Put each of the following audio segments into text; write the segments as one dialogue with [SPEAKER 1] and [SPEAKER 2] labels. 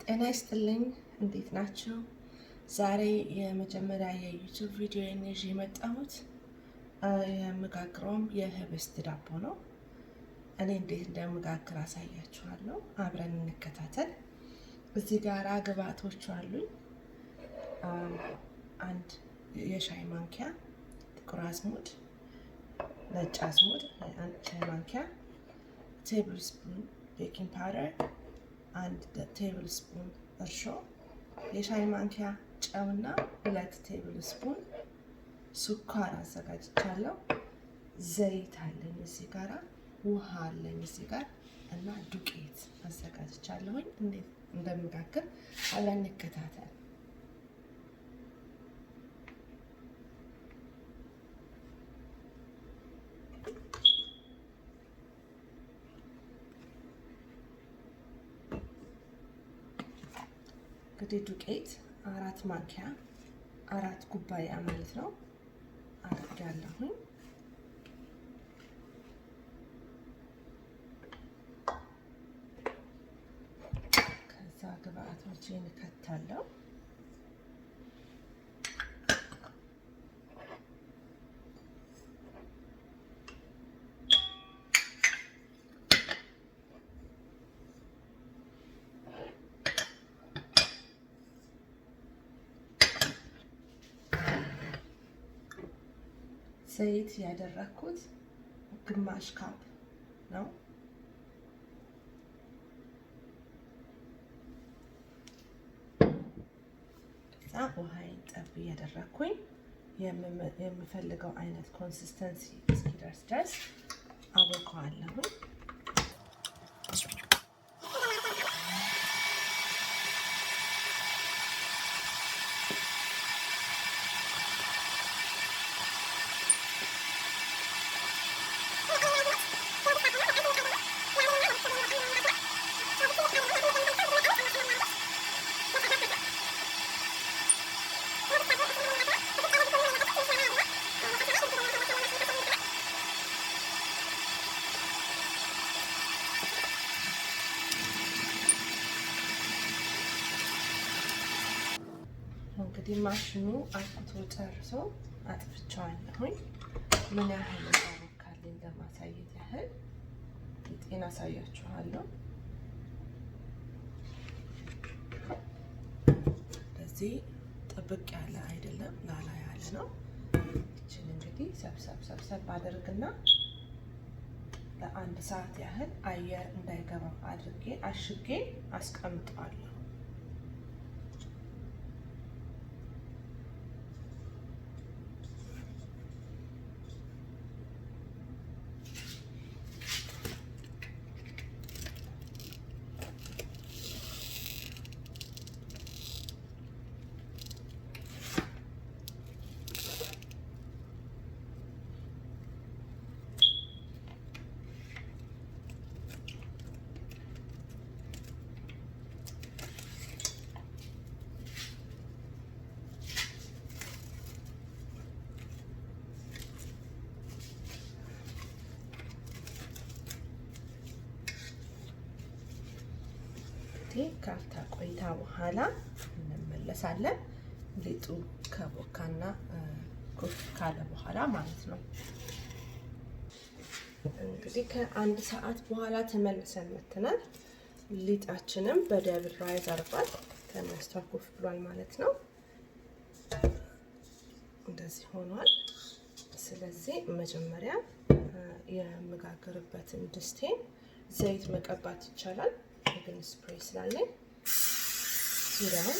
[SPEAKER 1] ጤና ይስጥልኝ እንዴት ናችሁ? ዛሬ የመጀመሪያ የዩቲዩብ ቪዲዮ ይዤ የመጣሁት የምጋግረውም የህብስት ዳቦ ነው። እኔ እንዴት እንደምጋግር አሳያችኋለሁ። አብረን እንከታተል። እዚህ ጋር ግብአቶች አሉኝ። አንድ የሻይ ማንኪያ ጥቁር አዝሙድ፣ ነጭ አዝሙድ አንድ ሻይ ማንኪያ፣ ቴብል ስፑን ቤኪንግ ፓውደር፣ አንድ ቴብል ስፑን እርሾ፣ የሻይ ማንኪያ ጨውና 2 ቴብል ስፑን ስኳር አዘጋጅቻለሁ። ዘይት አለኝ እዚህ ጋር፣ ውሃ አለኝ እዚህ ጋር እና ዱቄት አዘጋጅቻለሁኝ። እንዴት እንደምጋግር አብረን እንከታተል። እንግዲህ ዱቄት 4 ማንኪያ 4 ኩባያ ማለት ነው አድርጋለሁኝ። ከዛ ግብአቶችን እከታለሁ። ዘይት ያደረኩት ግማሽ ካፕ ነው። ከዛ ውሃዬን ጠብ እያደረኩኝ የምፈልገው አይነት ኮንሲስተንሲ እስኪደርስ ድረስ አቦካዋለሁኝ። እንግዲህ ማሽኑ አጥቶ ጨርሶ አጥፍቻለሁኝ። ምን ያህል እንዳቦካልኝ ለማሳየት ያህል ጤና አሳያችኋለሁ። ለዚህ ጥብቅ ያለ አይደለም፣ ላላ ያለ ነው። እቺን እንግዲህ ሰብሰብ አድርግና ለ1 ሰዓት ያህል አየር እንዳይገባ አድርጌ አሽጌ አስቀምጣለሁ። ካፍታ ቆይታ በኋላ እንመለሳለን። ሊጡ ከቦካና ኩፍ ካለ በኋላ ማለት ነው። እንግዲህ ከ1 ሰዓት በኋላ ተመልሰን መጥተናል። ሊጣችንም በደብል ራይዝ አርጓል፣ ተነስቷል፣ ኩፍ ብሏል ማለት ነው። እንደዚህ ሆኗል። ስለዚህ መጀመሪያ የምጋግርበትን ድስቴን ዘይት መቀባት ይቻላል፣ ግን ስፕሬይ ስላለኝ ዙሪያውን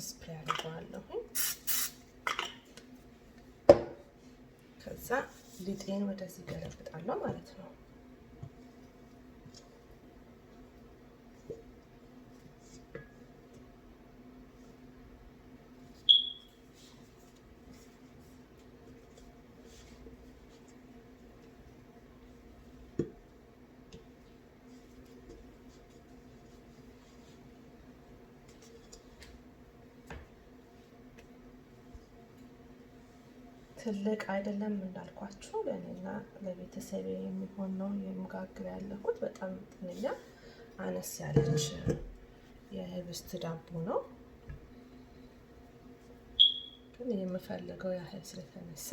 [SPEAKER 1] ስፕሬይ አድርገዋለሁ። ከዛ ሊጤን ወደዚህ ገለብጣለሁ ማለት ነው። ትልቅ አይደለም እንዳልኳችሁ ለኔና ለቤተሰቤ የሚሆን ነው የምጋግር ያለሁት። በጣም ጥንኛ አነስ ያለች የህብስት ዳቦ ነው። ግን የምፈልገው ያህል ስለተነሳ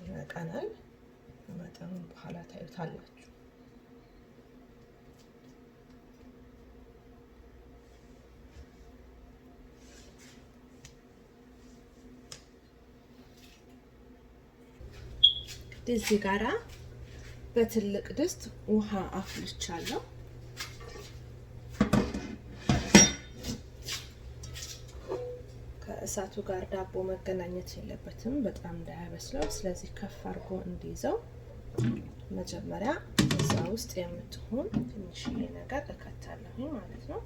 [SPEAKER 1] ይበቃናል። መጠኑን በኋላ ታዩታላችሁ። እዚህ ጋራ በትልቅ ድስት ውሃ አፍልቻለሁ። ከእሳቱ ጋር ዳቦ መገናኘት የለበትም፣ በጣም እንዳያበስለው። ስለዚህ ከፍ አድርጎ እንዲይዘው መጀመሪያ እዛ ውስጥ የምትሆን ትንሽዬ ነገር እከታለሁ ማለት ነው።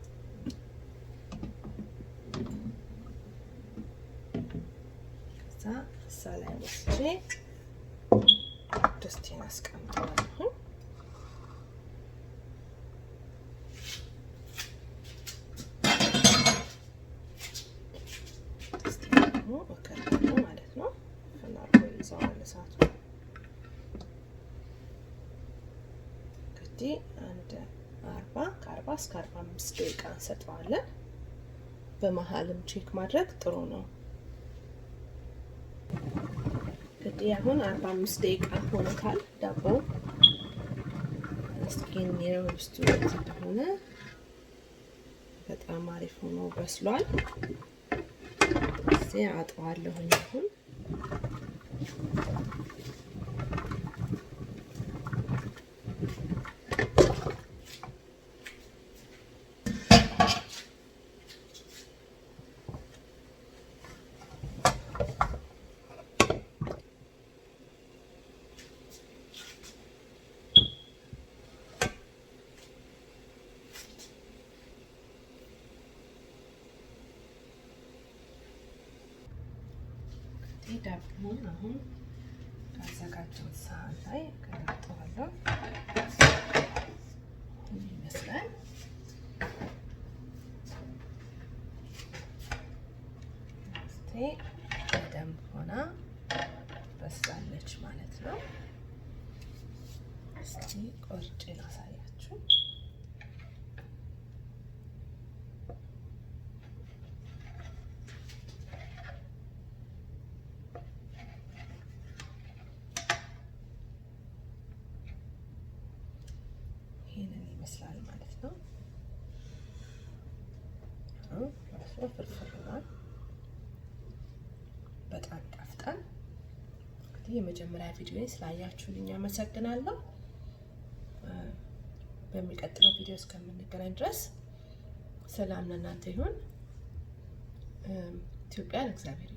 [SPEAKER 1] ከዛ እዛ ላይ ወስጄ ድስቴን አስቀምጠዋለሁ። ድስቴን ደግሞ እከታለሁ ማለት ነው። ፍላጎ ይዘዋል እሳቱ። እንግዲህ አንድ 40 እስከ 45 ደቂቃ እንሰጠዋለን። በመሀልም ቼክ ማድረግ ጥሩ ነው። እንግዲህ አሁን 45 ደቂቃ ሆኖታል። ዳቦ እስኪ የህብስቱ እንደሆነ በጣም አሪፍ ሆኖ በስሏል። እዚህ አጥዋለሁ አሁን ዳቦውን አሁን ካዘጋጀሁት ሳህን ላይ ከለጠዋለሁ። ይመስላል በደንብ ሆና በስላለች ማለት ነው። እስቲ ቆርጬ ላሳያችሁ። ይሄንን ይመስላል ማለት ነው። ፍርፍርናል በጣም ጣፍጣል። እንግዲህ የመጀመሪያ ቪዲዮ ስላያችሁልኝ አመሰግናለሁ። በሚቀጥለው ቪዲዮ እስከምንገናኝ ድረስ ሰላም ለእናንተ ይሁን። ኢትዮጵያን እግዚአብሔር